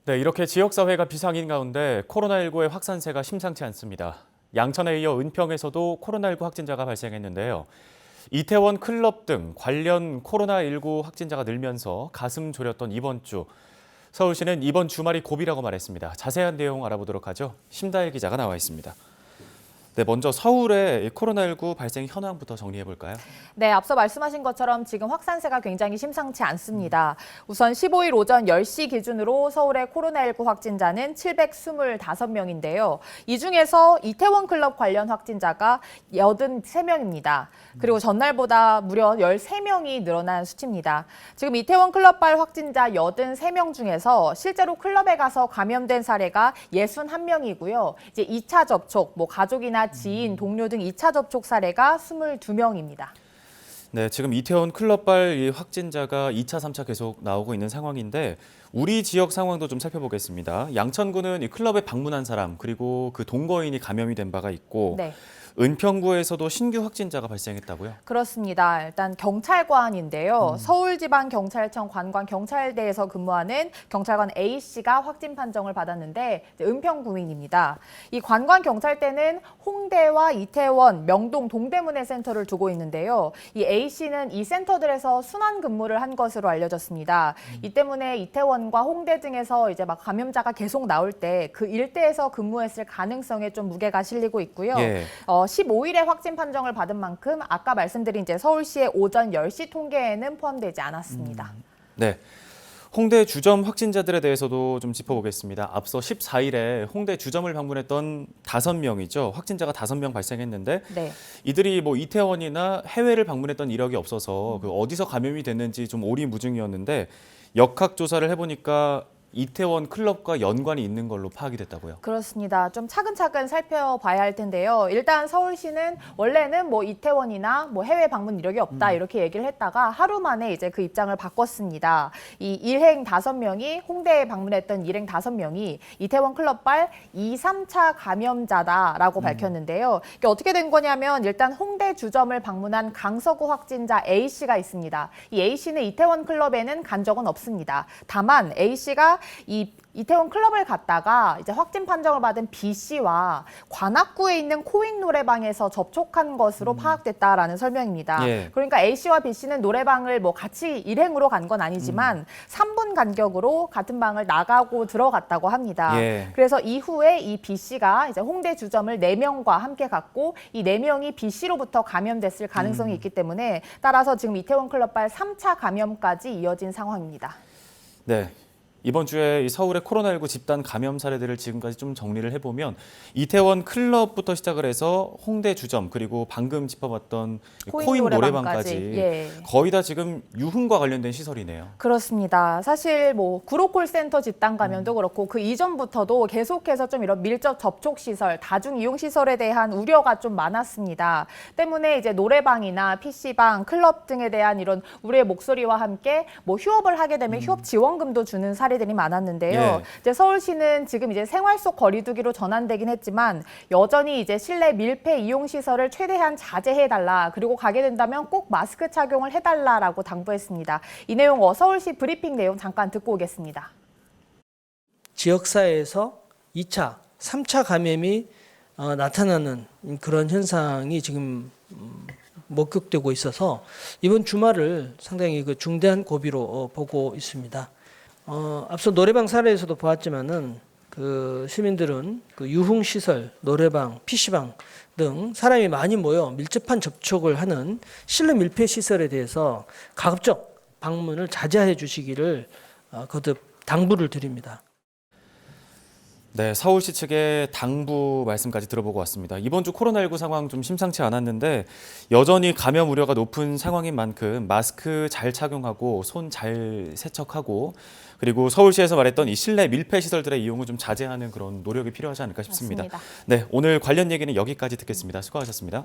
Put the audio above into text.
네, 이렇게 지역사회가 비상인 가운데 코로나19의 확산세가 심상치 않습니다. 양천에 이어 은평에서도 코로나19 확진자가 발생했는데요. 이태원 클럽 등 관련 코로나19 확진자가 늘면서 가슴 졸였던 이번 주. 서울시는 이번 주말이 고비라고 말했습니다. 자세한 내용 알아보도록 하죠. 심다혜 기자가 나와 있습니다. 네, 먼저 서울의 코로나19 발생 현황부터 정리해 볼까요? 네, 앞서 말씀하신 것처럼 지금 확산세가 굉장히 심상치 않습니다. 우선 15일 오전 10시 기준으로 서울의 코로나19 확진자는 725명인데요. 이 중에서 이태원 클럽 관련 확진자가 83명입니다. 그리고 전날보다 무려 13명이 늘어난 수치입니다. 지금 이태원 클럽발 확진자 83명 중에서 실제로 클럽에 가서 감염된 사례가 61명이고요. 이제 2차 접촉, 가족이나 지인, 동료 등 2차 접촉 사례가 22명입니다. 네, 지금 이태원 클럽발 이 확진자가 2차, 3차 계속 나오고 있는 상황인데 우리 지역 상황도 좀 살펴보겠습니다. 양천구는 이 클럽에 방문한 사람 그리고 그 동거인이 감염이 된 바가 있고 네. 은평구에서도 신규 확진자가 발생했다고요? 그렇습니다. 일단 경찰관인데요. 서울지방경찰청 관광경찰대에서 근무하는 경찰관 A씨가 확진 판정을 받았는데 은평구민입니다. 이 관광경찰대는 홍대와 이태원, 명동, 동대문에 센터를 두고 있는데요. 이 A씨는 이 센터들에서 순환 근무를 한 것으로 알려졌습니다. 이 때문에 이태원과 홍대 등에서 이제 감염자가 계속 나올 때 그 일대에서 근무했을 가능성에 좀 무게가 실리고 있고요. 예. 15일에 확진 판정을 받은 만큼 아까 말씀드린 이제 서울시의 오전 10시 통계에는 포함되지 않았습니다. 네. 홍대 주점 확진자들에 대해서도 좀 짚어보겠습니다. 앞서 14일에 홍대 주점을 방문했던 5명이죠. 확진자가 5명 발생했는데 네. 이들이 이태원이나 해외를 방문했던 이력이 없어서 그 어디서 감염이 됐는지 좀 오리무중이었는데 역학조사를 해보니까 이태원 클럽과 연관이 있는 걸로 파악이 됐다고요. 그렇습니다. 좀 차근차근 살펴봐야 할 텐데요. 일단 서울시는 원래는 이태원이나 해외 방문 이력이 없다 이렇게 얘기를 했다가 하루 만에 이제 그 입장을 바꿨습니다. 이 일행 5명이 홍대에 방문했던 일행 5명이 이태원 클럽발 2, 3차 감염자다라고 밝혔는데요. 이게 어떻게 된 거냐면 일단 홍대 주점을 방문한 강서구 확진자 A씨가 있습니다. 이 A씨는 이태원 클럽에는 간 적은 없습니다. 다만 A씨가 이 이태원 클럽을 갔다가 이제 확진 판정을 받은 B씨와 관악구에 있는 코익 노래방에서 접촉한 것으로 파악됐다라는 설명입니다. 예. 그러니까 A씨와 B씨는 노래방을 같이 일행으로 간 건 아니지만 3분 간격으로 같은 방을 나가고 들어갔다고 합니다. 예. 그래서 이후에 이 B씨가 이제 홍대 주점을 4명과 함께 갔고 이 4명이 B씨로부터 감염됐을 가능성이 있기 때문에 따라서 지금 이태원 클럽발 3차 감염까지 이어진 상황입니다. 네. 이번 주에 서울의 코로나19 집단 감염 사례들을 지금까지 좀 정리를 해보면 이태원 클럽부터 시작을 해서 홍대 주점 그리고 방금 짚어봤던 코익 노래방까지 예. 거의 다 지금 유흥과 관련된 시설이네요. 그렇습니다. 사실 구로콜센터 집단 감염도 그렇고 그 이전부터도 계속해서 좀 이런 밀접 접촉 시설, 다중 이용 시설에 대한 우려가 좀 많았습니다. 때문에 이제 노래방이나 PC방, 클럽 등에 대한 이런 우려의 목소리와 함께 휴업을 하게 되면 휴업 지원금도 주는 사례들이 많았는데요. 예. 이제 서울시는 지금 이제 생활 속 거리두기로 전환되긴 했지만 여전히 이제 실내 밀폐 이용 시설을 최대한 자제해달라. 그리고 가게 된다면 꼭 마스크 착용을 해달라라고 당부했습니다. 이 내용 서울시 브리핑 내용 잠깐 듣고 오겠습니다. 지역사회에서 2차, 3차 감염이 나타나는 그런 현상이 지금 목격되고 있어서 이번 주말을 상당히 중대한 고비로 보고 있습니다. 앞서 노래방 사례에서도 보았지만은 그 시민들은 그 유흥시설, 노래방, PC방 등 사람이 많이 모여 밀접한 접촉을 하는 실내 밀폐 시설에 대해서 가급적 방문을 자제해 주시기를 거듭 당부를 드립니다. 네, 서울시 측의 당부 말씀까지 들어보고 왔습니다. 이번 주 코로나19 상황 좀 심상치 않았는데 여전히 감염 우려가 높은 상황인 만큼 마스크 잘 착용하고 손 잘 세척하고 그리고 서울시에서 말했던 이 실내 밀폐 시설들의 이용을 좀 자제하는 그런 노력이 필요하지 않을까 싶습니다. 맞습니다. 네, 오늘 관련 얘기는 여기까지 듣겠습니다. 수고하셨습니다.